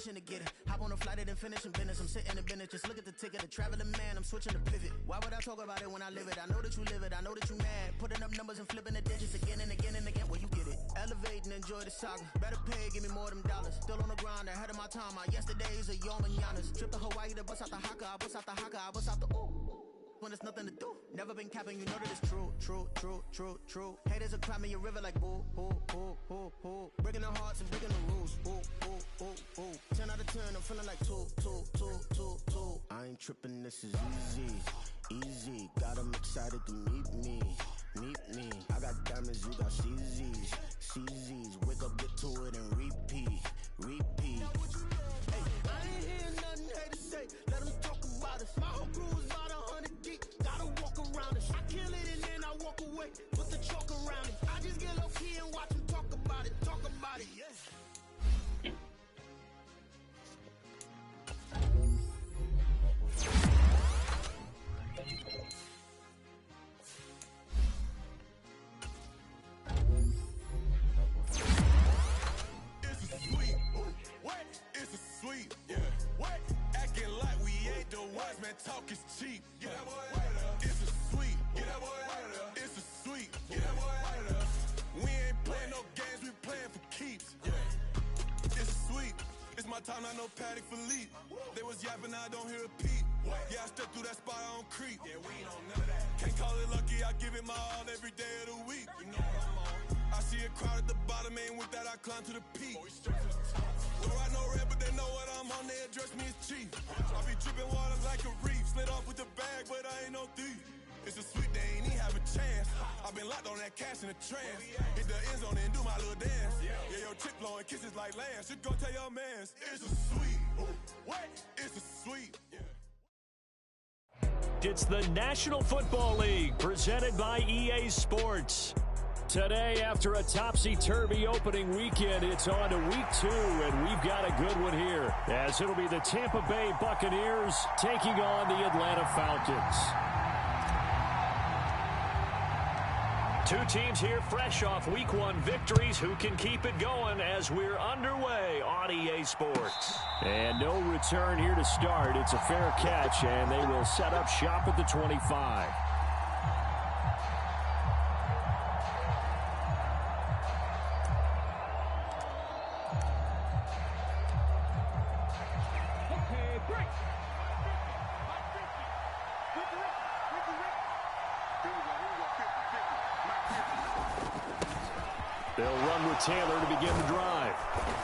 pushing to get it. Hop on a flight and then finish in business. I'm sitting in business, just look at the ticket. The traveling man, I'm switching to pivot. Why would I talk about it when I live it? I know that you live it, I know that you mad. Putting up numbers and flipping the digits again and again and again. Well, you get it. Elevate and enjoy the saga. Better pay, give me more than dollars. Still on the grind, ahead of my time. My yesterdays are your mananas. Trip to Hawaii to bust out the haka. I bust out the haka, I bust out the ooh. When there's nothing to do. Never been capping, you know that it's true, true, true, true, true. Haters are climbing your river like boo, boo, boo, boo, boo. Breaking their hearts and breaking the rules. Boo, boo, boo, boo. 10 out of 10, I'm feeling like 2, 2, 2, 2, 2. I ain't tripping, this is easy, easy. Got 'em excited to meet me, meet me. I got diamonds, you got CZs, CZs. Wake up, get to it and repeat, repeat. Hey, I ain't hearing nothing haters say. Let them talk about us. My whole crew is about 100 deep. Gotta walk around us. I kill it and then I walk away. Put the chalk around it. I just get low key and watch them talk about it. Talk about it, yes. Man, talk is cheap. Get that boy out of there. It's a sweet. Get that boy out of there. It's a sweet. Get that boy out of there. We ain't playing no games, we playing for keeps. Yeah. It's sweet. It's my time, not no Paddock Philippe. They was yapping, I don't hear a peep. Yeah, I step through that spot, I don't creep. Yeah, we ain't on none of that. Can't call it lucky, I give it my all every day of the week. You know what I'm on. I see a crowd at the bottom, and with that I climb to the peak. Don't ride no red, but they know what I'm on, they address me as chief. I be dripping water like a reef, slid off with the bag, but I ain't no thief. It's a sweet, they ain't even have a chance. I've been locked on that cash in a trance. Hit the end zone and do my little dance. Yeah, your chick blowing kisses like Lance. You go tell your mans, it's a sweet. What? It's a sweet. It's the National Football League presented by EA Sports. Today, after a topsy-turvy opening weekend, it's on to week 2, and we've got a good one here, as it'll be the Tampa Bay Buccaneers taking on the Atlanta Falcons. Two teams here fresh off week 1 victories. Who can keep it going as we're underway on EA Sports? And no return here to start. It's a fair catch, and they will set up shop at the 25. They'll run with Taylor to begin the drive.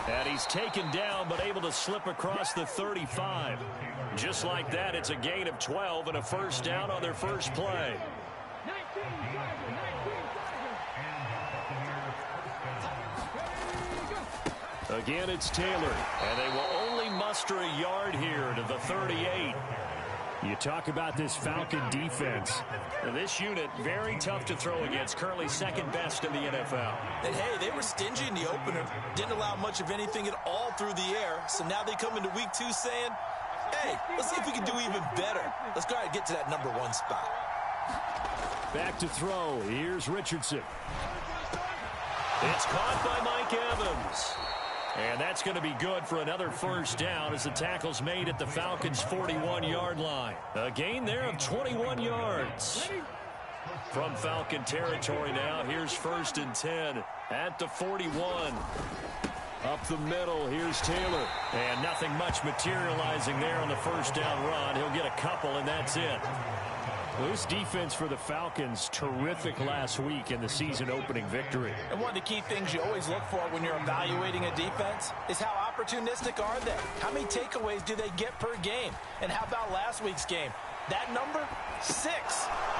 And he's taken down, but able to slip across the 35. Just like that, it's a gain of 12 and a first down on their first play. Again, it's Taylor. And they will only muster a yard here to the 38. You talk about this Falcon defense. This unit, very tough to throw against, currently second best in the NFL. And hey, they were stingy in the opener. Didn't allow much of anything at all through the air. So now they come into week 2 saying, hey, let's see if we can do even better. Let's go ahead and get to that number 1 spot. Back to throw. Here's Richardson. It's caught by Mike Evans. And that's going to be good for another first down as the tackle's made at the Falcons' 41-yard line. A gain there of 21 yards. From Falcon territory now, here's 1st and 10 at the 41. Up the middle, here's Taylor. And nothing much materializing there on the first down run. He'll get a couple, and that's it. This defense for the Falcons, terrific last week in the season-opening victory. And one of the key things you always look for when you're evaluating a defense is how opportunistic are they? How many takeaways do they get per game? And how about last week's game? That number, 6.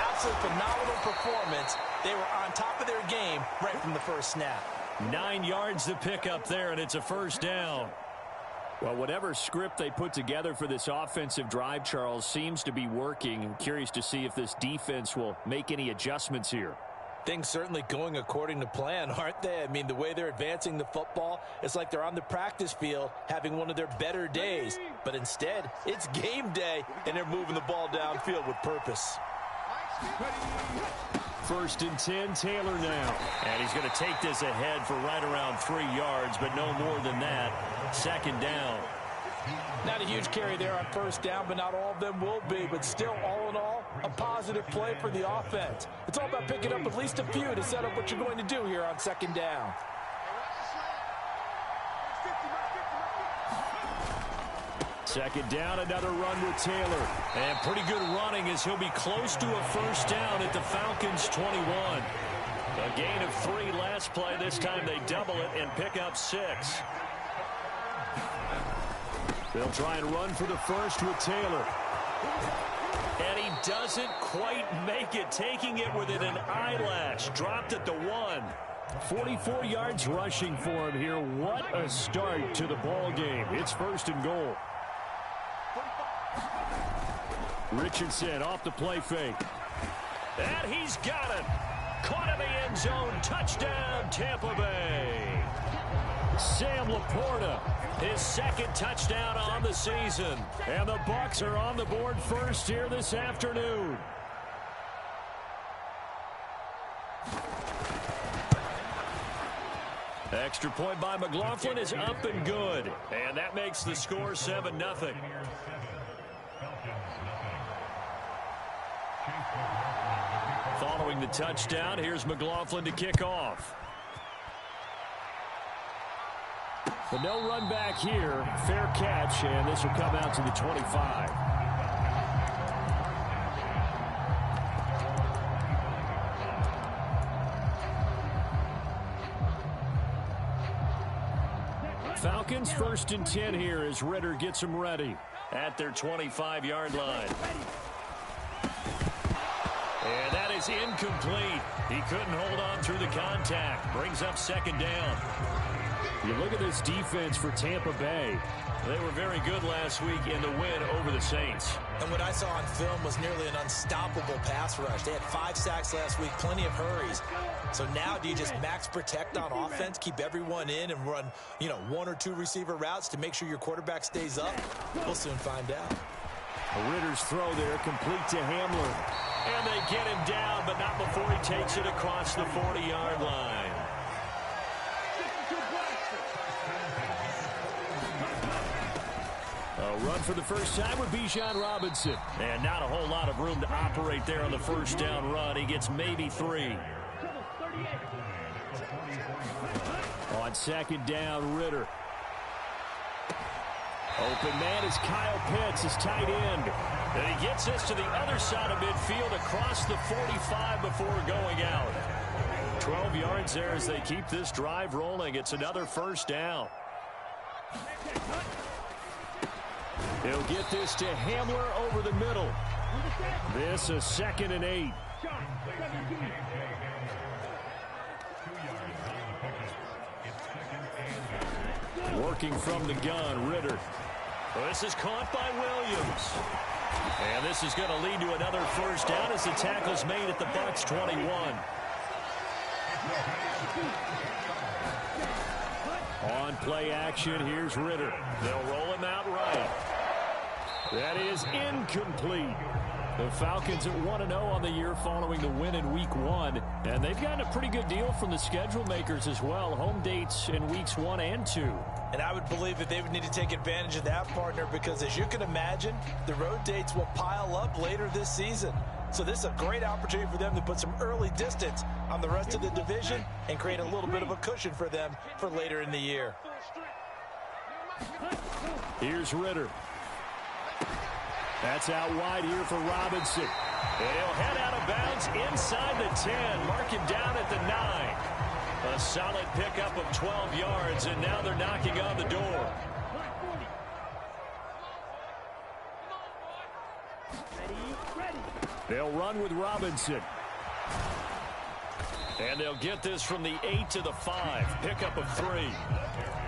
Absolute phenomenal performance. They were on top of their game right from the first snap. 9 yards to pick up there, and it's a first down. Well, whatever script they put together for this offensive drive, Charles, seems to be working. I'm curious to see if this defense will make any adjustments here. Things certainly going according to plan, aren't they? I mean, the way they're advancing the football, it's like they're on the practice field having one of their better days. But instead, it's game day, and they're moving the ball downfield with purpose. 1st and 10, Taylor now. And he's going to take this ahead for right around 3 yards, but no more than that. 2nd down. Not a huge carry there on first down, but not all of them will be. But still, all in all, a positive play for the offense. It's all about picking up at least a few to set up what you're going to do here on second down. Second down, another run with Taylor. And pretty good running as he'll be close to a first down at the Falcons' 21. A gain of 3 last play. This time they double it and pick up 6. They'll try and run for the first with Taylor. And he doesn't quite make it, taking it within an eyelash. Dropped at the 1. 44 yards rushing for him here. What a start to the ball game. It's first and goal. Richardson off the play fake. And he's got it. Caught in the end zone. Touchdown, Tampa Bay. Sam Laporta, his second touchdown on the season. And the Bucs are on the board first here this afternoon. Extra point by McLaughlin is up and good. And that makes the score 7-0. Following the touchdown, here's McLaughlin to kick off. But no run back here. Fair catch, and this will come out to the 25. Falcons first and 10 here as Ritter gets them ready at their 25-yard line. And that is incomplete. He couldn't hold on through the contact. Brings up second down. You look at this defense for Tampa Bay. They were very good last week in the win over the Saints. And what I saw on film was nearly an unstoppable pass rush. They had 5 sacks last week, plenty of hurries. So now do you just max protect on offense, keep everyone in, and run, 1 or 2 receiver routes to make sure your quarterback stays up? We'll soon find out. Ritter's throw there, complete to Hamler. And they get him down, but not before he takes it across the 40-yard line. A run for the first time with Bijan Robinson. And not a whole lot of room to operate there on the first down run. He gets maybe 3. On second down, Ritter. Open man is Kyle Pitts, his tight end. And he gets this to the other side of midfield across the 45 before going out. 12 yards there as they keep this drive rolling. It's another first down. He'll get this to Hamler over the middle. This is 2nd and 8. Working from the gun, Ritter. This is caught by Williams. And this is going to lead to another first down as the tackle's made at the Bucs 21. On play action, here's Ritter. They'll roll him out right. That is incomplete. The Falcons at 1-0 on the year following the win in Week 1. And they've gotten a pretty good deal from the schedule makers as well. Home dates in Weeks 1 and 2. And I would believe that they would need to take advantage of that, partner, because as you can imagine, the road dates will pile up later this season. So this is a great opportunity for them to put some early distance on the rest of the division and create a little bit of a cushion for them for later in the year. Here's Ritter. That's out wide here for Robinson. And he'll head out of bounds inside the 10. Mark him down at the 9. A solid pickup of 12 yards, and now they're knocking on the door. They'll run with Robinson. And they'll get this from the 8 to the 5. Pickup of 3.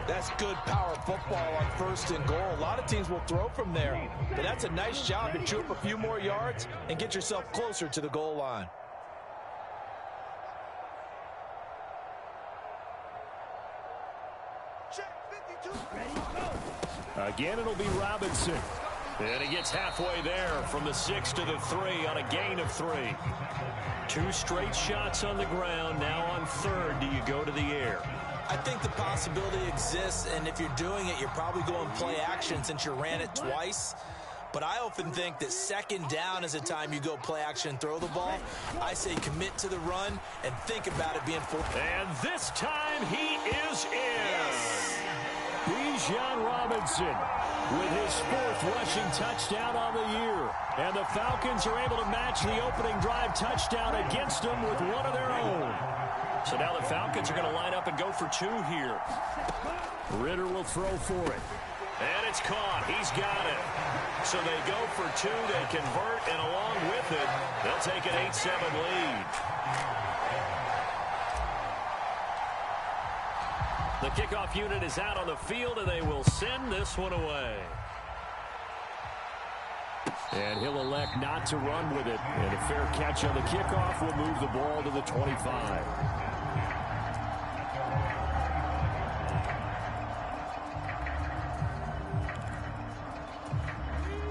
That's good power football on first and goal. A lot of teams will throw from there, but that's a nice job to chew up a few more yards and get yourself closer to the goal line. Again, it'll be Robinson. And he gets halfway there from the 6 to the 3 on a gain of 3. 2 straight shots on the ground. Now on third, do you go to the air? I think the possibility exists, and if you're doing it, you're probably going play action since you ran it twice. But I often think that second down is a time you go play action and throw the ball. I say commit to the run and think about it being full. And this time he is in. Yes. Bijan Robinson with his 4th rushing touchdown on the year. And the Falcons are able to match the opening drive touchdown against them with one of their own. So now the Falcons are going to line up and go for 2 here. Ritter will throw for it. And it's caught. He's got it. So they go for 2. They convert, and along with it, they'll take an 8-7 lead. The kickoff unit is out on the field, and they will send this one away. And he'll elect not to run with it. And a fair catch on the kickoff will move the ball to the 25.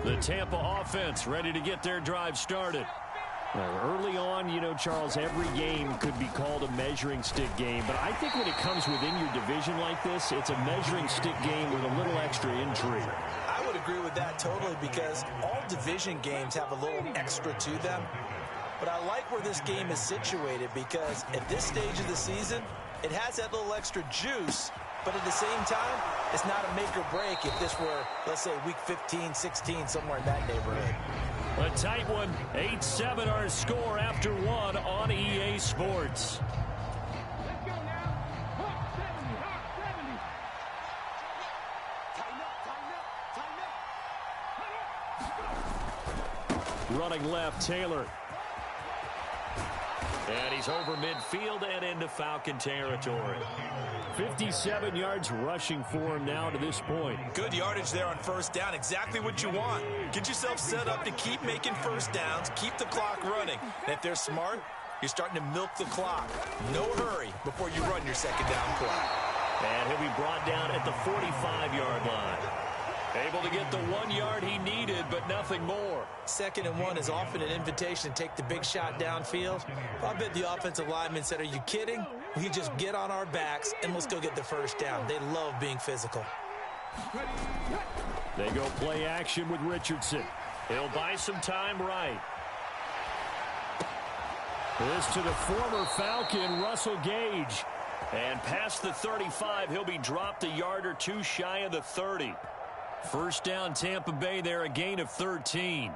The Tampa offense ready to get their drive started. Early on, you know, Charles, every game could be called a measuring stick game. But I think when it comes within your division like this, it's a measuring stick game with a little extra intrigue. I would agree with that totally because all division games have a little extra to them. But I like where this game is situated because at this stage of the season, it has that little extra juice. But at the same time, it's not a make or break if this were, let's say, week 15, 16, somewhere in that neighborhood. A tight one, 8-7 our score after 1 on EA Sports. Let's go now. Hawk 70, Hawk 70. Tighten up, tighten up, tighten up. Running left, Taylor. And he's over midfield and into Falcon territory. 57 yards rushing for him now to this point. Good yardage there on first down. Exactly what you want. Get yourself set up to keep making first downs. Keep the clock running. And if they're smart, you're starting to milk the clock. No hurry before you run your second down play. And he'll be brought down at the 45-yard line. Able to get the 1 yard he needed, but nothing more. 2nd and 1 is often an invitation to take the big shot downfield. I bet the offensive lineman said, are you kidding? We just get on our backs and let's go get the first down. They love being physical. They go play action with Richardson. He'll buy some time right. This to the former Falcon, Russell Gage. And past the 35, he'll be dropped a yard or 2 shy of the 30. First down, Tampa Bay there, a gain of 13.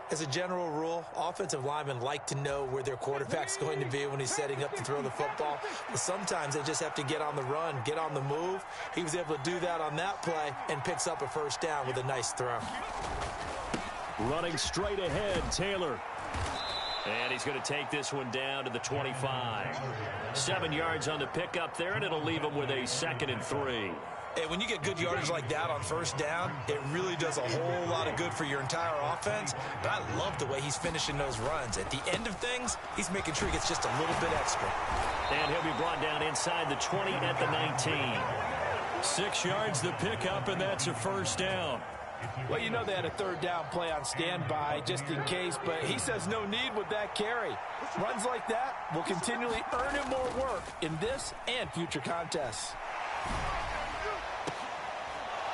As a general rule, offensive linemen like to know where their quarterback's going to be when he's setting up to throw the football. But sometimes they just have to get on the run, get on the move. He was able to do that on that play and picks up a first down with a nice throw. Running straight ahead, Taylor. And he's going to take this one down to the 25. 7 yards on the pickup there, and it'll leave him with a 2nd and 3. Hey, when you get good yardage like that on first down, it really does a whole lot of good for your entire offense. But I love the way he's finishing those runs. At the end of things, he's making sure he gets just a little bit extra. And he'll be brought down inside the 20 at the 19. 6 yards the pickup, and that's a first down. Well, you know they had a third down play on standby just in case, but he says no need with that carry. Runs like that will continually earn him more work in this and future contests.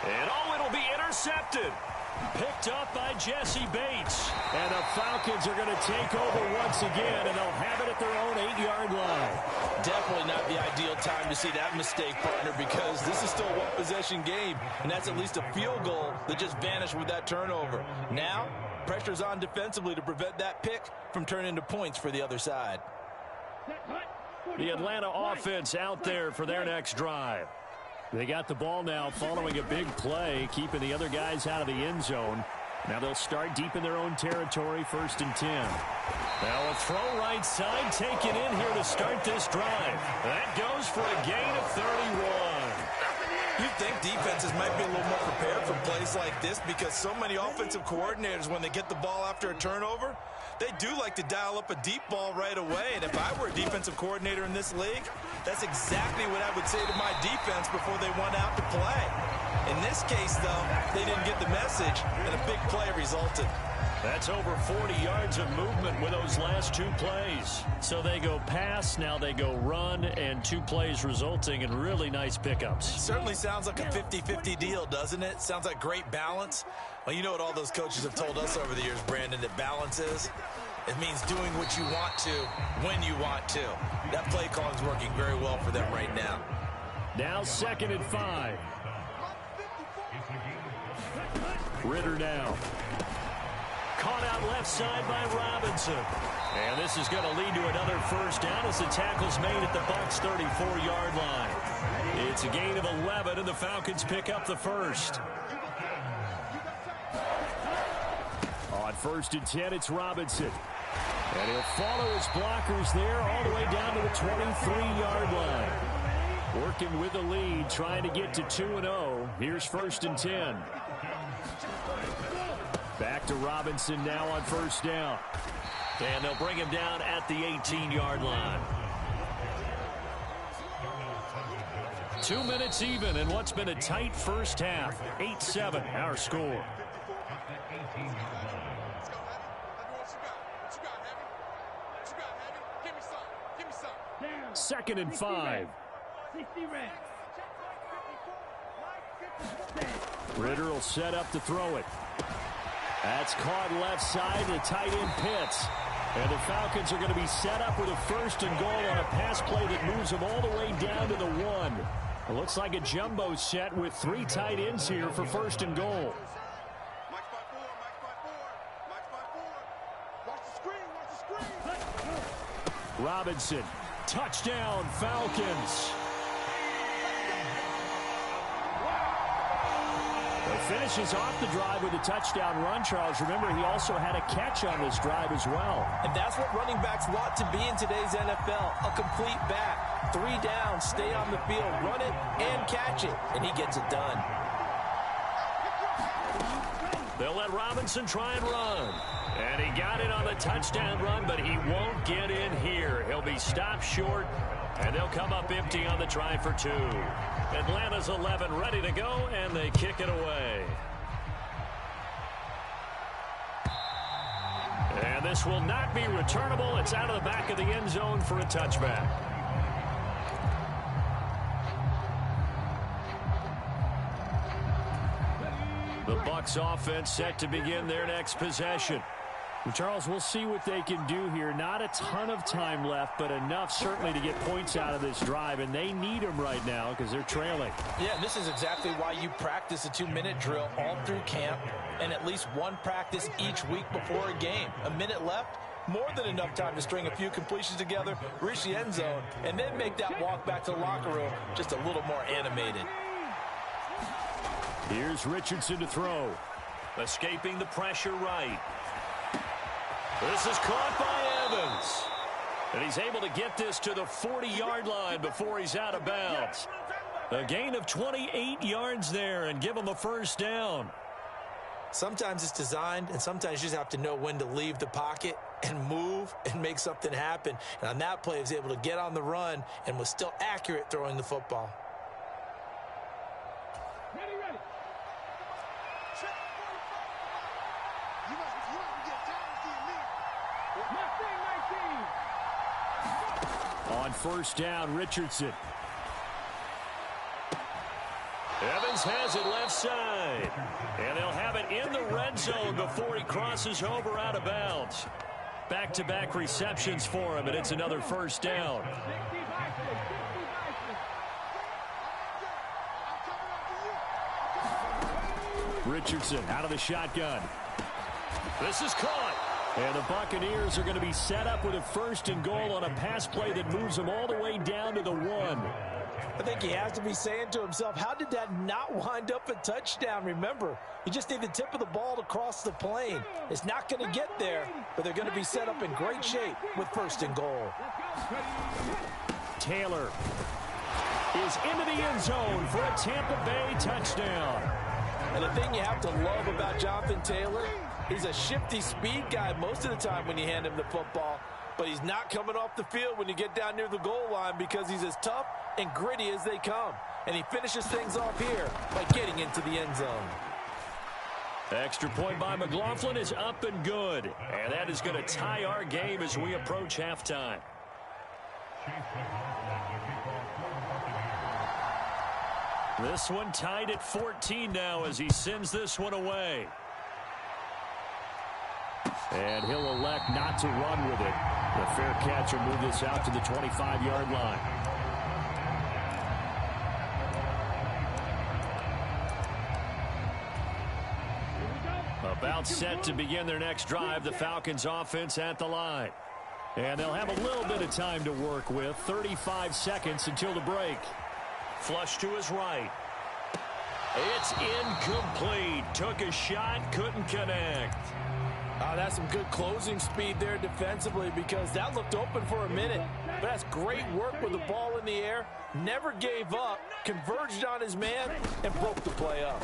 And it'll be intercepted. Picked up by Jesse Bates. And the Falcons are going to take over once again, and they'll have it at their own 8-yard line. Definitely not the ideal time to see that mistake, partner, because this is still a one-possession game, and that's at least a field goal that just vanished with that turnover. Now, pressure's on defensively to prevent that pick from turning into points for the other side. The Atlanta offense out there for their next drive. They got the ball now following a big play, keeping the other guys out of the end zone. Now they'll start deep in their own territory, 1st and 10. Now a throw right side taken in here to start this drive. That goes for a gain of 31. You'd think defenses might be a little more prepared for plays like this because so many offensive coordinators, when they get the ball after a turnover, they do like to dial up a deep ball right away. And if I were a defensive coordinator in this league, that's exactly what I would say to my defense before they went out to play. In this case, though, they didn't get the message, and a big play resulted. That's over 40 yards of movement with those last 2 plays. So they go pass, now they go run, and 2 plays resulting in really nice pickups. Certainly sounds like a 50-50 deal, doesn't it? Sounds like great balance. Well, you know what all those coaches have told us over the years, Brandon, that balance is? It means doing what you want to when you want to. That play calling is working very well for them right now. Now 2nd and 5. Ritter now. Caught out left side by Robinson. And this is going to lead to another first down as the tackle's made at the Bucs 34-yard line. It's a gain of 11, and the Falcons pick up the first. On 1st and 10, it's Robinson. And he'll follow his blockers there all the way down to the 23-yard line. Working with the lead, trying to get to 2-0. Here's 1st and 10. Back to Robinson now on 1st down. And they'll bring him down at the 18-yard line. 2 minutes even in what's been a tight first half. 8-7 our score. 2nd and 5. Ritter will set up to throw it. That's caught left side to tight end Pitts. And the Falcons are going to be set up with a 1st and goal on a pass play that moves them all the way down to the 1. It looks like a jumbo set with 3 tight ends here for 1st and goal. Robinson, touchdown Falcons. Finishes off the drive with a touchdown run, Charles. Remember, he also had a catch on this drive as well. And that's what running backs want to be in today's NFL, a complete back. 3 down, stay on the field, run it, and catch it. And he gets it done. They'll let Robinson try and run. And he got it on the touchdown run, but he won't get in here. He'll be stopped short, and they'll come up empty on the try for 2. Atlanta's 11 ready to go, and they kick it away. And this will not be returnable. It's out of the back of the end zone for a touchback. The Bucs offense set to begin their next possession. Well, Charles, we'll see what they can do here. Not a ton of time left, but enough certainly to get points out of this drive, and they need them right now because they're trailing. Yeah, and this is exactly why you practice a 2-minute drill all through camp and at least 1 practice each week before a game. A minute left, more than enough time to string a few completions together, reach the end zone, and then make that walk back to the locker room just a little more animated. Here's Richardson to throw. Escaping the pressure right. This is caught by Evans. And he's able to get this to the 40-yard line before he's out of bounds. A gain of 28 yards there and give him a 1st down. Sometimes it's designed, and sometimes you just have to know when to leave the pocket and move and make something happen. And on that play, he was able to get on the run and was still accurate throwing the football. On 1st down, Richardson. Evans has it left side. And they'll have it in the red zone before he crosses over out of bounds. Back-to-back receptions for him, and it's another 1st down. Richardson out of the shotgun. This is caught. And the Buccaneers are going to be set up with a 1st and goal on a pass play that moves them all the way down to the 1. I think he has to be saying to himself, how did that not wind up a touchdown? Remember, you just need the tip of the ball to cross the plane. It's not going to get there, but they're going to be set up in great shape with 1st and goal. Taylor is into the end zone for a Tampa Bay touchdown. And the thing you have to love about Jonathan Taylor, he's a shifty speed guy most of the time when you hand him the football, but he's not coming off the field when you get down near the goal line because he's as tough and gritty as they come. and he finishes things off here by getting into the end zone. Extra point by McLaughlin is up and good. And that is going to tie our game as we approach halftime. This one tied at 14 now as he sends this one away. And he'll elect not to run with it. The fair catch will move this out to the 25-yard line. About set to begin their next drive, the Falcons offense at the line. And they'll have a little bit of time to work with. 35 seconds until the break. Flush to his right. It's incomplete. Took a shot, couldn't connect. That's some good closing speed there defensively because that looked open for a minute. But that's great work with the ball in the air. Never gave up, converged on his man, and broke the play up.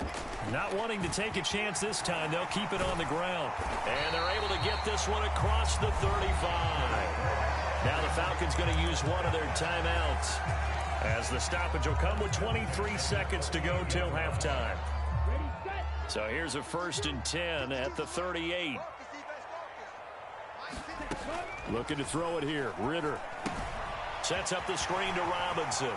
Not wanting to take a chance this time, they'll keep it on the ground. And they're able to get this one across the 35. Now the Falcons going to use one of their timeouts, as the stoppage will come with 23 seconds to go till halftime. So here's a 1st and 10 at the 38. Looking to throw it here. Ritter sets up the screen to Robinson.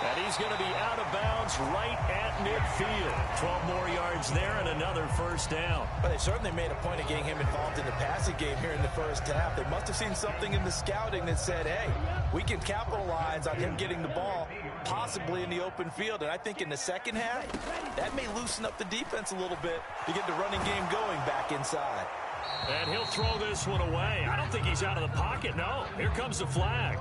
And he's going to be out of bounds right at midfield. 12 more yards there and another 1st down. But they certainly made a point of getting him involved in the passing game here in the first half. They must have seen something in the scouting that said, hey, we can capitalize on him getting the ball, possibly in the open field. And I think in the second half, that may loosen up the defense a little bit to get the running game going back inside. And he'll throw this one away. I don't think he's out of the pocket, no. Here comes the flag.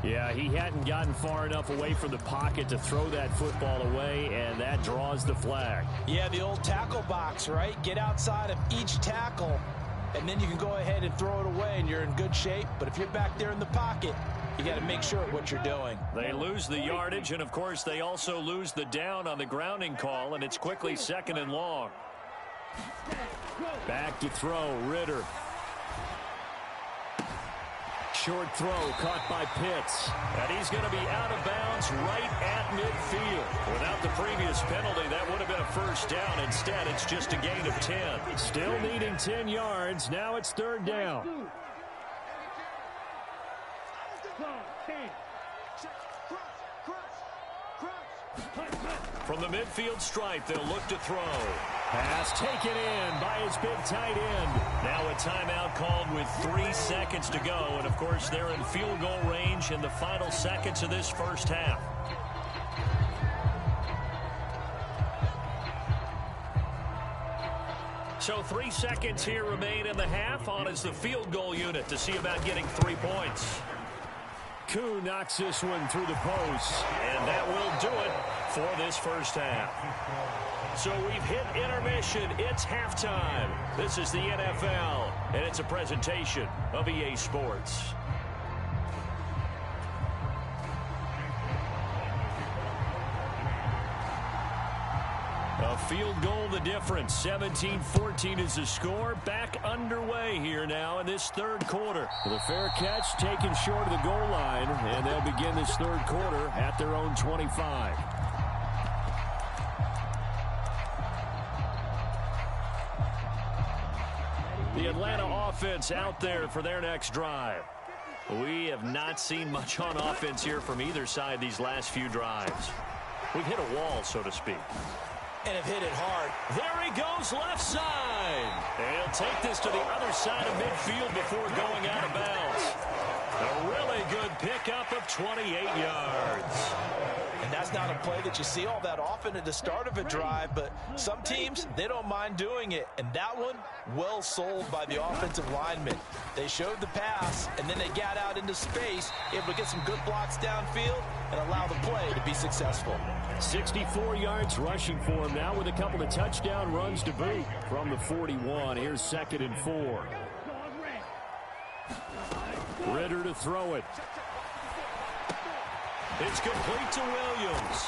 Yeah, he hadn't gotten far enough away from the pocket to throw that football away, and that draws the flag. Yeah, the old tackle box, right? Get outside of each tackle, and then you can go ahead and throw it away, and you're in good shape. But if you're back there in the pocket, you got to make sure of what you're doing. They lose the yardage, and, of course, they also lose the down on the grounding call, and it's quickly 2nd and long. Back to throw, Ritter. Short throw caught by Pitts. And he's going to be out of bounds right at midfield. Without the previous penalty, that would have been a 1st down. Instead, it's just a gain of 10. Still needing 10 yards. Now it's 3rd down. From the midfield stripe, they'll look to throw. Pass taken in by his big tight end. Now a timeout called with 3 seconds to go. And, of course, they're in field goal range in the final seconds of this first half. So 3 seconds here remain in the half. On is the field goal unit to see about getting 3 points. Koo knocks this one through the post. And that will do it for this first half. So we've hit intermission. It's halftime. This is the NFL, and it's a presentation of EA Sports. A field goal the difference. 17-14 is the score. Back underway here now in this 3rd quarter. The fair catch taken short of the goal line, and they'll begin this 3rd quarter at their own 25. The Atlanta offense out there for their next drive. We have not seen much on offense here from either side these last few drives. We've hit a wall, so to speak. And have hit it hard. There he goes, left side. And he'll take this to the other side of midfield before going out of bounds. A really good pickup of 28 yards. And that's not a play that you see all that often at the start of a drive, but some teams, they don't mind doing it. And that one, well sold by the offensive lineman. They showed the pass, and then they got out into space, able to get some good blocks downfield and allow the play to be successful. 64 yards rushing for him now with a couple of touchdown runs to boot from the 41. Here's 2nd and 4. Ritter to throw it. It's complete to Williams.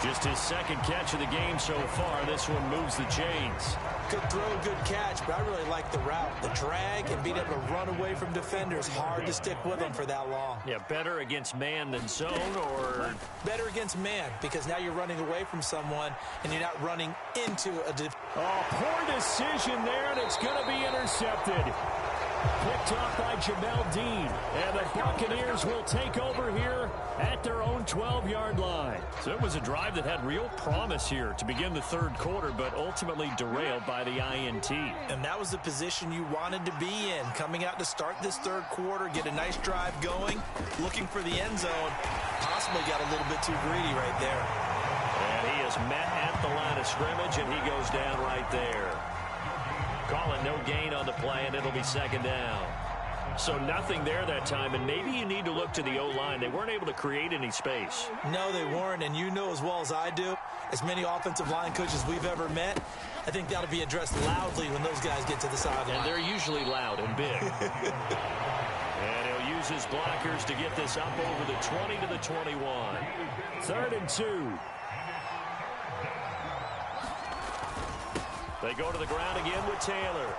Just his 2nd catch of the game so far. This one moves the chains. Good throw, good catch, but I really like the route. The drag and being able to run away from defenders, hard to stick with them for that long. Yeah, better against man than zone, or? Better against man, because now you're running away from someone and you're not running into a poor decision there, and it's going to be intercepted. Picked off by Jamel Dean, and the Buccaneers will take over here at their own 12-yard line. So it was a drive that had real promise here to begin the third quarter, but ultimately derailed by the INT. And that was the position you wanted to be in, coming out to start this third quarter, get a nice drive going, looking for the end zone. Possibly got a little bit too greedy right there. And he is met at the line of scrimmage, and he goes down right there. Calling no gain on the play, and it'll be second down. So nothing there that time, and maybe you need to look to the O-line. They weren't able to create any space. No, they weren't, and you know as well as I do, as many offensive line coaches we've ever met, I think that'll be addressed loudly when those guys get to the sideline. And they're usually loud and big. And he'll use his blockers to get this up over the 20 to the 21. 3rd and 2. They go to the ground again with Taylor.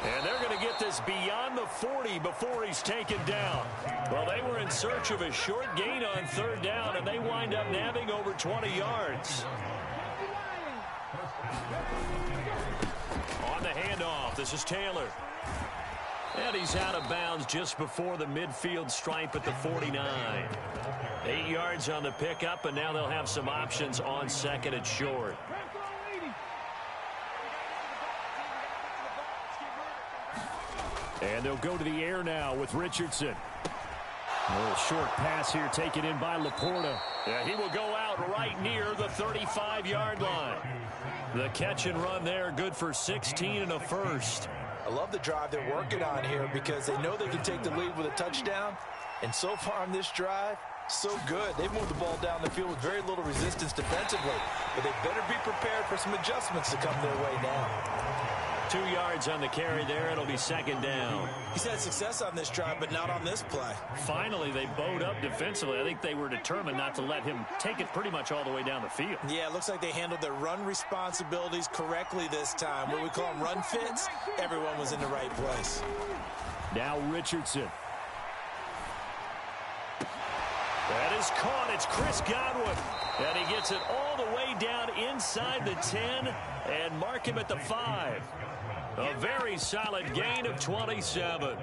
And they're going to get this beyond the 40 before he's taken down. Well, they were in search of a short gain on 3rd down, and they wind up nabbing over 20 yards. On the handoff, this is Taylor. And he's out of bounds just before the midfield stripe at the 49. 8 yards on the pickup, and now they'll have some options on 2nd and short. And they'll go to the air now with Richardson. A little short pass here taken in by Laporta. Yeah, he will go out right near the 35-yard line. The catch and run there, good for 16 and a first. I love the drive they're working on here because they know they can take the lead with a touchdown. And so far on this drive, so good. They've moved the ball down the field with very little resistance defensively. But they better be prepared for some adjustments to come their way now. 2 yards on the carry there. It'll be 2nd down. He's had success on this drive, but not on this play. Finally, they bowed up defensively. I think they were determined not to let him take it pretty much all the way down the field. Yeah, it looks like they handled their run responsibilities correctly this time. What we call them run fits, everyone was in the right place. Now Richardson. That is caught. It's Chris Godwin. And he gets it all the way down inside the 10 and mark him at the 5. A very solid gain of 27.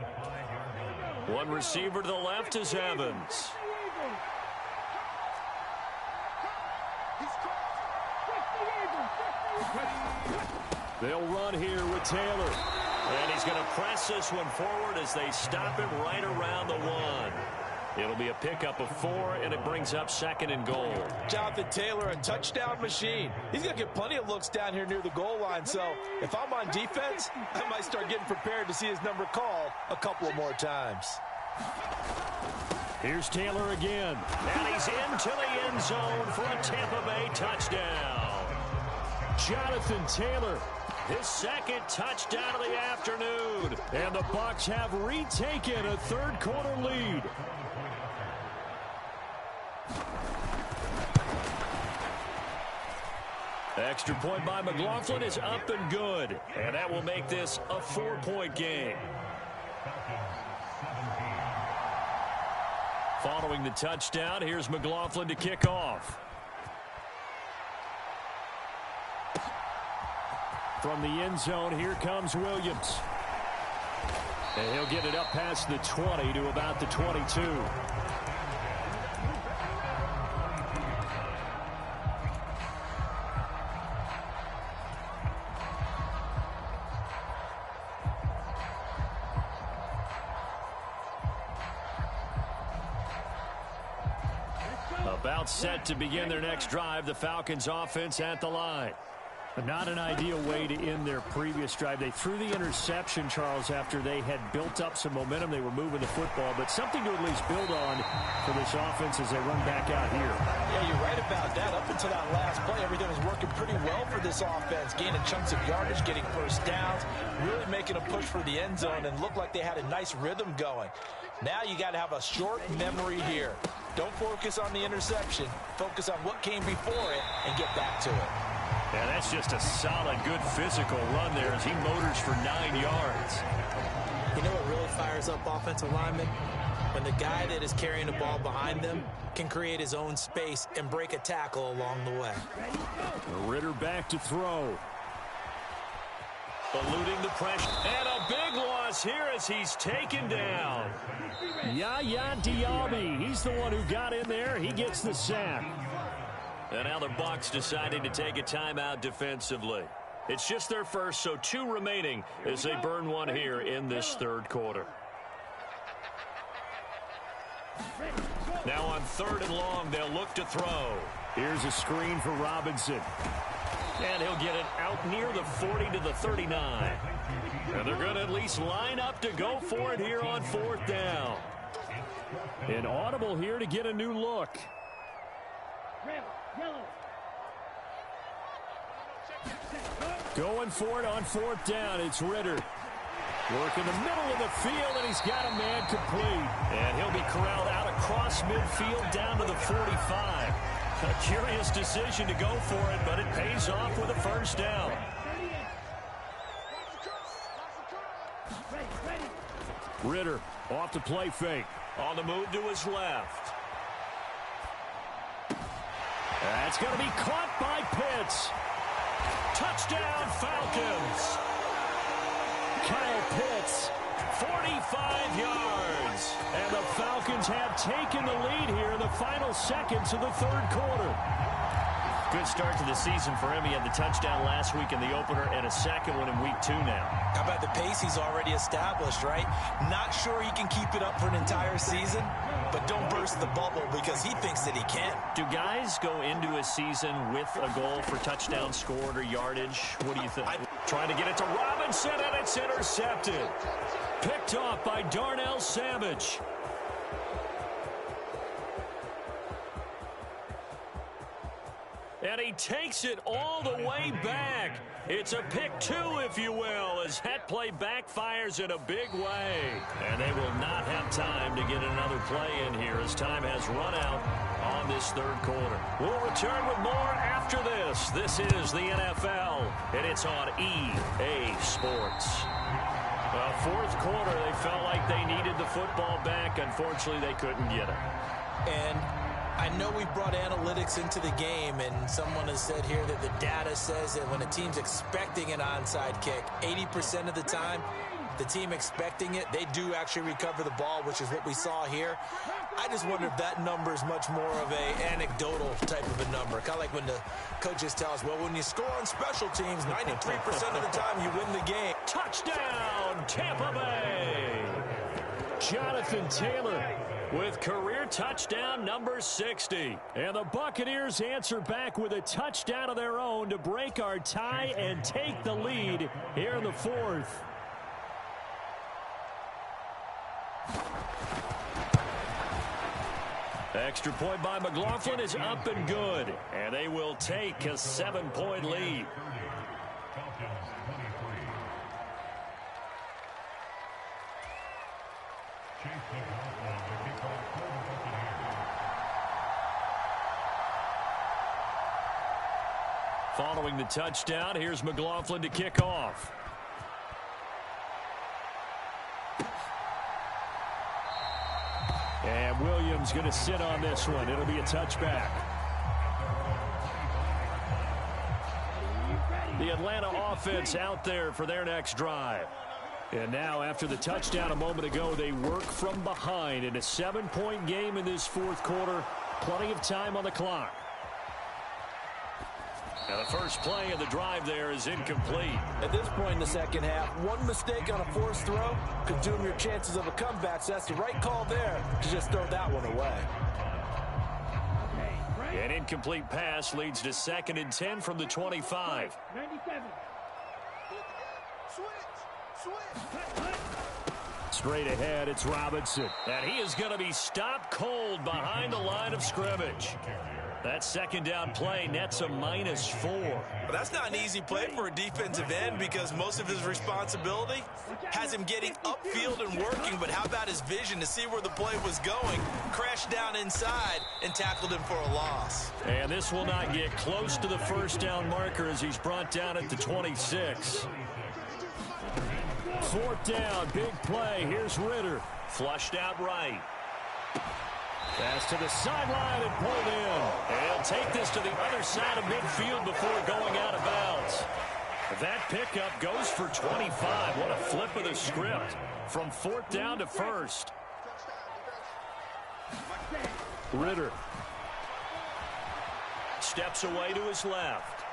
One receiver to the left is Evans. They'll run here with Taylor. And he's going to press this one forward as they stop him right around the 1. It'll be a pickup of 4, and it brings up 2nd and goal. Jonathan Taylor, a touchdown machine. He's going to get plenty of looks down here near the goal line. So if I'm on defense, I might start getting prepared to see his number called a couple of more times. Here's Taylor again. And he's into the end zone for a Tampa Bay touchdown. Jonathan Taylor, his 2nd touchdown of the afternoon. And the Bucs have retaken a third quarter lead. Extra point by McLaughlin is up and good. And that will make this a 4-point game. Following the touchdown, here's McLaughlin to kick off. From the end zone, here comes Williams. And he'll get it up past the 20 to about the 22. About set to begin their next drive, the Falcons offense at the line. Not an ideal way to end their previous drive. They threw the interception, Charles, after they had built up some momentum. They were moving the football, but something to at least build on for this offense as they run back out here. Yeah, you're right about that. Up until that last play, everything was working pretty well for this offense, gaining chunks of yardage, getting first downs, really making a push for the end zone, and looked like they had a nice rhythm going. Now you got to have a short memory here. Don't focus on the interception. Focus on what came before it and get back to it. Yeah, that's just a solid, good physical run there as he motors for 9 yards. You know what really fires up offensive linemen? When the guy that is carrying the ball behind them can create his own space and break a tackle along the way. Ritter back to throw. Eluding the pressure. And a big loss here as he's taken down. Yaya Diaby, he's the one who got in there. He gets the sack. And now the Bucs deciding to take a timeout defensively. It's just their first, so 2 remaining as they burn one here in this third quarter. Now on 3rd and long, they'll look to throw. Here's a screen for Robinson. And he'll get it out near the 40 to the 39. And they're going to at least line up to go for it here on 4th down. An audible here to get a new look. Going for it on 4th down. It's Ritter. Working the middle of the field, and he's got a man complete. And he'll be corralled out across midfield down to the 45. A curious decision to go for it, but it pays off with a first down. Ritter off the play fake. On the move to his left. That's going to be caught by Pitts. Touchdown, Falcons. Kyle Pitts, 45 yards. And the Falcons have taken the lead here in the final seconds of the third quarter. Good start to the season for him. He had the touchdown last week in the opener and a second one in week 2 now. How about the pace he's already established, right? Not sure he can keep it up for an entire season, but don't burst the bubble because he thinks that he can. Do guys go into a season with a goal for touchdown scored or yardage? What do you think? Trying to get it to Robinson, and it's intercepted. Picked off by Darnell Savage. And he takes it all the way back. It's a pick 2, if you will, as that play backfires in a big way. And they will not have time to get another play in here as time has run out on this third quarter. We'll return with more after this. This is the NFL, and it's on EA Sports. Well, fourth quarter, they felt like they needed the football back. Unfortunately, they couldn't get it. And I know we brought analytics into the game, and someone has said here that the data says that when a team's expecting an onside kick, 80% of the time, the team expecting it, they do actually recover the ball, which is what we saw here. I just wonder if that number is much more of a anecdotal type of a number. Kind of like when the coaches tell us, well, when you score on special teams, 93% of the time you win the game. Touchdown, Tampa Bay! Jonathan Taylor with career touchdown number 60. And the Buccaneers answer back with a touchdown of their own to break our tie and take the lead here in the fourth. Extra point by McLaughlin is up and good. And they will take a 7-point lead. Following the touchdown, here's McLaughlin to kick off. And Williams going to sit on this one. It'll be a touchback. The Atlanta offense out there for their next drive. And now after the touchdown a moment ago, they work from behind in a 7-point game in this fourth quarter. Plenty of time on the clock. Now the first play of the drive there is incomplete. At this point in the second half, one mistake on a forced throw could doom your chances of a comeback. So that's the right call there to just throw that one away. An incomplete pass leads to 2nd and 10 from the 25. 97. Straight ahead, it's Robinson. And he is going to be stopped cold behind the line of scrimmage. That second down play nets a -4. Well, that's not an easy play for a defensive end because most of his responsibility has him getting upfield and working, but how about his vision to see where the play was going, crashed down inside, and tackled him for a loss. And this will not get close to the first down marker as he's brought down at the 26. Fourth down, big play. Here's Ritter. Flushed out right. Pass to the sideline and pulled in. And he'll take this to the other side of midfield before going out of bounds. That pickup goes for 25. What a flip of the script from fourth down to first. Ritter steps away to his left.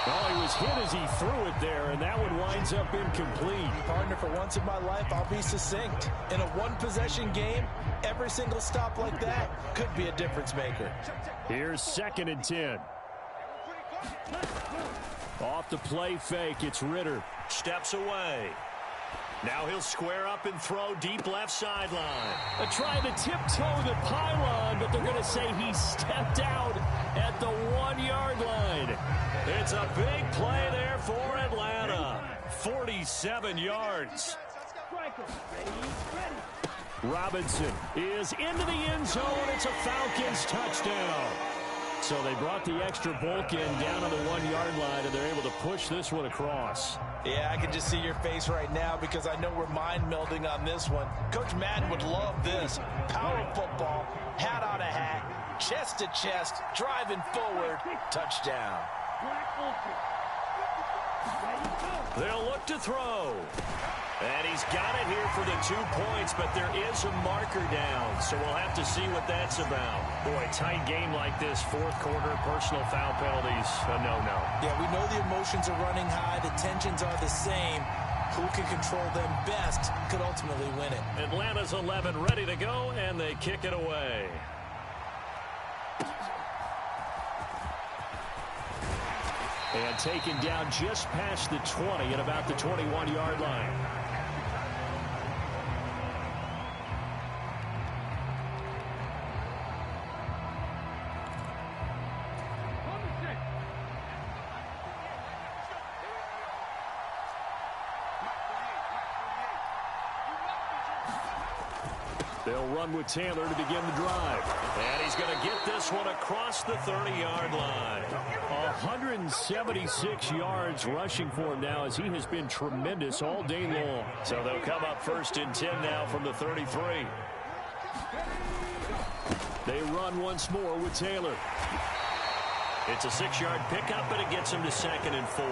Oh, he was hit as he threw it there, and that one winds up incomplete. Partner, for once in my life, I'll be succinct. In a one-possession game, every single stop like that could be a difference maker. Here's 2nd and 10. Off the play fake, it's Ritter. Steps away. Now he'll square up and throw deep left sideline. They're trying to tiptoe the pylon, but they're going to say he stepped out at the 1-yard line. It's a big play there for Atlanta. 47 yards. Robinson is into the end zone. It's a Falcons touchdown. So they brought the extra bulk in down on the 1-yard line, and they're able to push this one across. Yeah, I can just see your face right now because I know we're mind melding on this one. Coach Madden would love this. Power football, hat on a hat, chest to chest, driving forward, touchdown. They'll look to throw. And he's got it here for the 2 points, but there is a marker down, so we'll have to see what that's about. Boy, tight game like this, fourth quarter, personal foul penalties, a no-no. Yeah, we know the emotions are running high, the tensions are the same. Who can control them best could ultimately win it. Atlanta's 11 ready to go, and they kick it away. And taken down just past the 20 at about the 21-yard line. They'll run with Taylor to begin the drive. And he's going to get this one across the 30-yard line. 176 yards rushing for him now as he has been tremendous all day long. So they'll come up 1st and 10 now from the 33. They run once more with Taylor. It's a 6-yard pickup, but it gets him to 2nd and 4.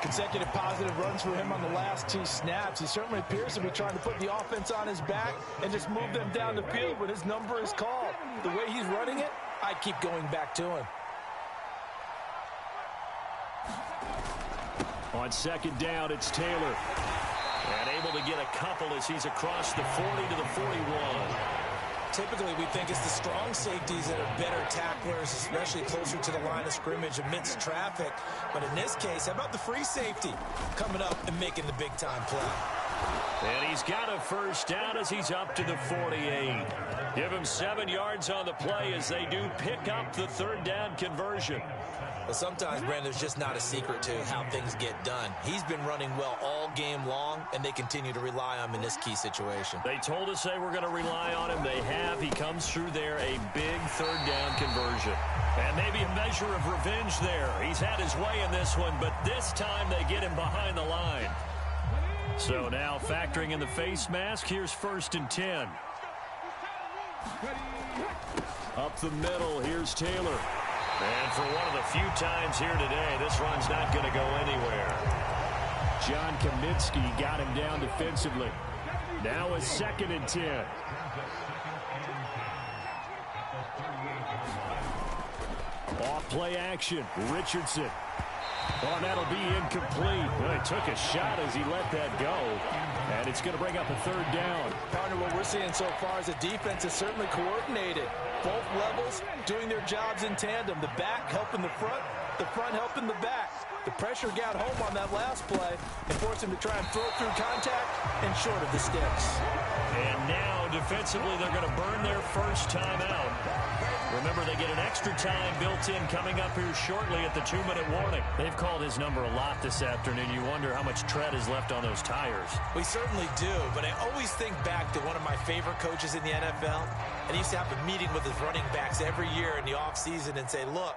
Consecutive positive runs for him on the last 2 snaps. He certainly appears to be trying to put the offense on his back and just move them down the field when his number is called. The way he's running it, I keep going back to him. On 2nd down, it's Taylor. And able to get a couple as he's across the 40 to the 41. Typically, we think it's the strong safeties that are better tacklers, especially closer to the line of scrimmage amidst traffic. But in this case, how about the free safety coming up and making the big-time play? And he's got a first down as he's up to the 48. Give him 7 yards on the play as they do pick up the 3rd down conversion. But sometimes, Brandon, there's just not a secret to how things get done. He's been running well all game long, and they continue to rely on him in this key situation. They told us they were going to rely on him. They have. He comes through there, a big 3rd down conversion. And maybe a measure of revenge there. He's had his way in this one, but this time they get him behind the line. So now factoring in the face mask, here's 1st and 10. Up the middle, here's Taylor. And for one of the few times here today, this run's not going to go anywhere. John Kaminsky got him down defensively. Now a 2nd and 10. Off play action, Richardson. Oh, that'll be incomplete. Well, he took a shot as he let that go. And it's going to bring up a 3rd down. Partner, what we're seeing so far is the defense is certainly coordinated. Both levels doing their jobs in tandem. The back helping the front helping the back. The pressure got home on that last play and forced him to try and throw through contact and short of the sticks. And now, defensively, they're going to burn their first time out. Remember, they get an extra time built in coming up here shortly at the 2-minute warning. They've called his number a lot this afternoon. You wonder how much tread is left on those tires. We certainly do, but I always think back to one of my favorite coaches in the NFL, and he used to have a meeting with his running backs every year in the offseason and say, look,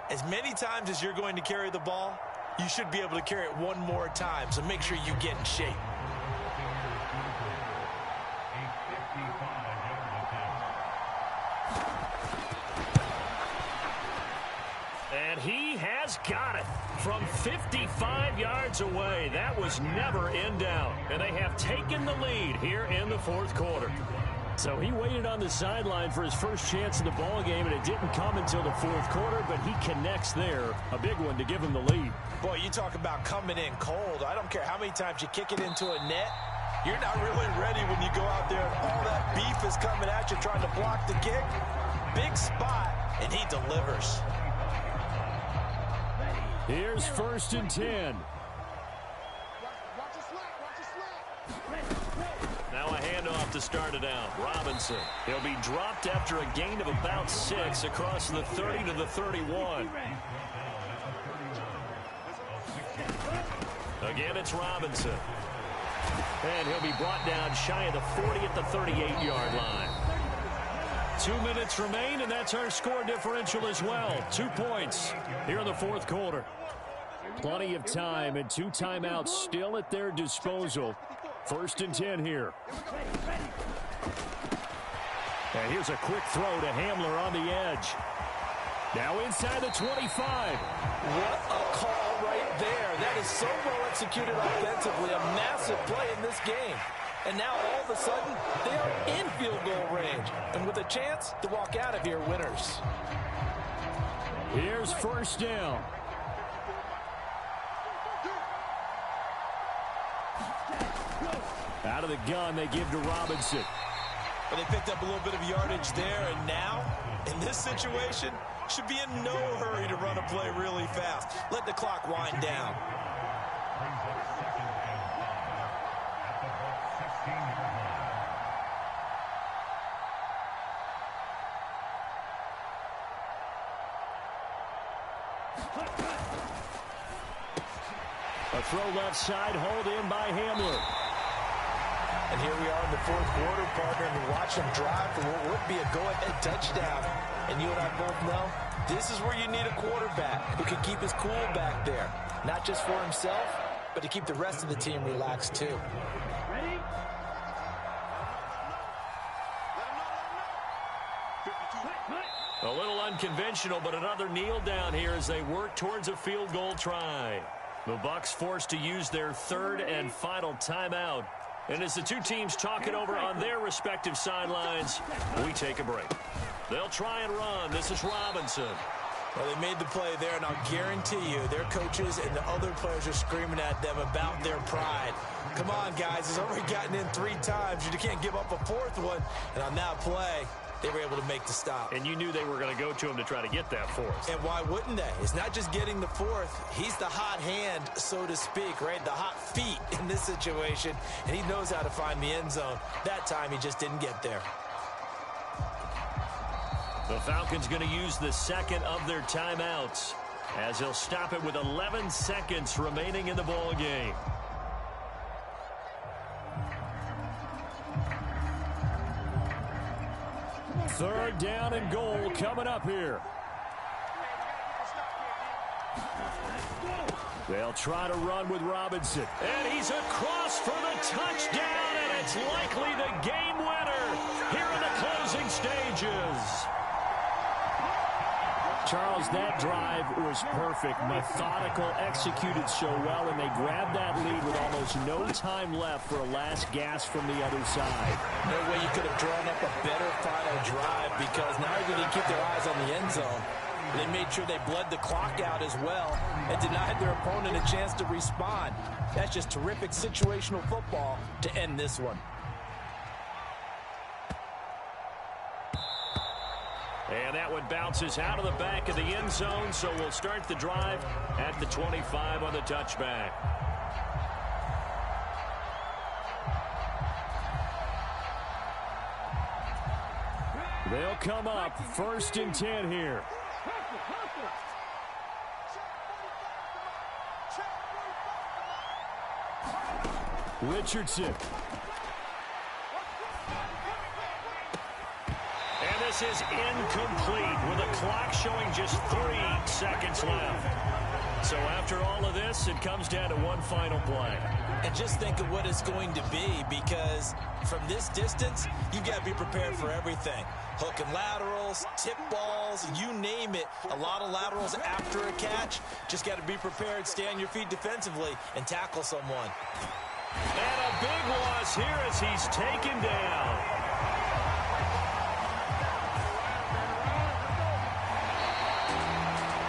as many times as you're going to carry the ball, you should be able to carry it one more time, so make sure you get in shape. And he has got it from 55 yards away. That was never in doubt. And they have taken the lead here in the fourth quarter. So he waited on the sideline for his first chance in the ball game, and it didn't come until the fourth quarter, but he connects there. A big one to give him the lead. Boy, you talk about coming in cold. I don't care how many times you kick it into a net. You're not really ready when you go out there and all that beef is coming at you trying to block the kick. Big spot, and he delivers. Here's 1st and 10. Now a handoff to start it out. Robinson. He'll be dropped after a gain of about 6 across the 30 to the 31. Again, it's Robinson. And he'll be brought down shy of the 40 at the 38-yard line. 2 minutes remain, and that's our score differential as well. 2 points here in the fourth quarter. Plenty of time and 2 timeouts still at their disposal. 1st and 10 here. And here's a quick throw to Hamler on the edge. Now inside the 25. What a call right there. That is so well executed offensively. A massive play in this game. And now all of a sudden, they are in field goal range. And with a chance to walk out of here winners. Here's 1st down. Out of the gun, they give to Robinson. Well, they picked up a little bit of yardage there, and now, in this situation, should be in no hurry to run a play really fast. Let the clock wind down. A throw left side, hauled in by Hamler. And here we are in the fourth quarter, partner, and we watch them drive for what would be a go-ahead touchdown. And you and I both know this is where you need a quarterback who can keep his cool back there. Not just for himself, but to keep the rest of the team relaxed too. Ready? A little unconventional, but another kneel down here as they work towards a field goal try. The Bucs forced to use their 3rd and final timeout. And as the two teams talk it over on their respective sidelines, we take a break. They'll try and run. This is Robinson. Well, they made the play there, and I'll guarantee you their coaches and the other players are screaming at them about their pride. Come on, guys. He's already gotten in 3 times. You can't give up a 4th one. And on that play, they were able to make the stop. And you knew they were going to go to him to try to get that 4th. And why wouldn't they? It's not just getting the 4th. He's the hot hand, so to speak, right? The hot feet in this situation. And he knows how to find the end zone. That time, he just didn't get there. The Falcons going to use the 2nd of their timeouts as he'll stop it with 11 seconds remaining in the ball game. Third down and goal coming up here. They'll try to run with Robinson. And he's across for the touchdown, and it's likely the game winner here in the closing stages. Charles, that drive was perfect, methodical, executed so well, and they grabbed that lead with almost no time left for a last gasp from the other side. No way you could have drawn up a better final drive, because not only did they keep their eyes on the end zone, they made sure they bled the clock out as well and denied their opponent a chance to respond. That's just terrific situational football to end this one. And that one bounces out of the back of the end zone, so we'll start the drive at the 25 on the touchback. They'll come up 1st and 10 here. Richardson. And this is incomplete with the clock showing just 3 seconds left. So after all of this, it comes down to one final play. And just think of what it's going to be, because from this distance, you've got to be prepared for everything. Hook and laterals, tip balls, you name it. A lot of laterals after a catch. Just got to be prepared, stay on your feet defensively, and tackle someone. And a big loss here as he's taken down.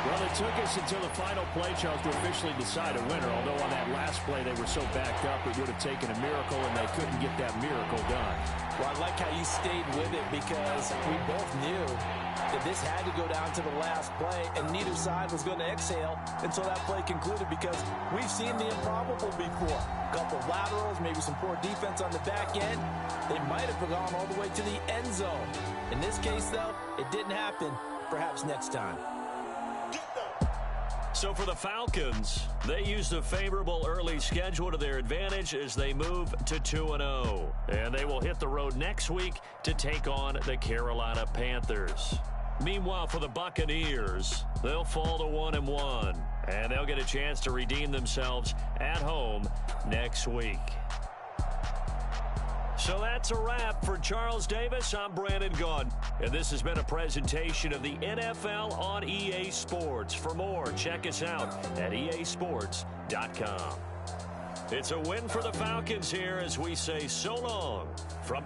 Well, it took us until the final play, Charles, to officially decide a winner. Although on that last play they were so backed up, it would have taken a miracle, and they couldn't get that miracle done. Well, I like how you stayed with it, because we both knew that this had to go down to the last play, and neither side was going to exhale until that play concluded, because we've seen the improbable before. A couple of laterals, maybe some poor defense on the back end. They might have gone all the way to the end zone. In this case, though, it didn't happen. Perhaps next time. So for the Falcons, they used a favorable early schedule to their advantage as they move to 2-0. And they will hit the road next week to take on the Carolina Panthers. Meanwhile, for the Buccaneers, they'll fall to 1-1. And they'll get a chance to redeem themselves at home next week. So that's a wrap. For Charles Davis, I'm Brandon Gaudin. And this has been a presentation of the NFL on EA Sports. For more, check us out at easports.com. It's a win for the Falcons here as we say so long from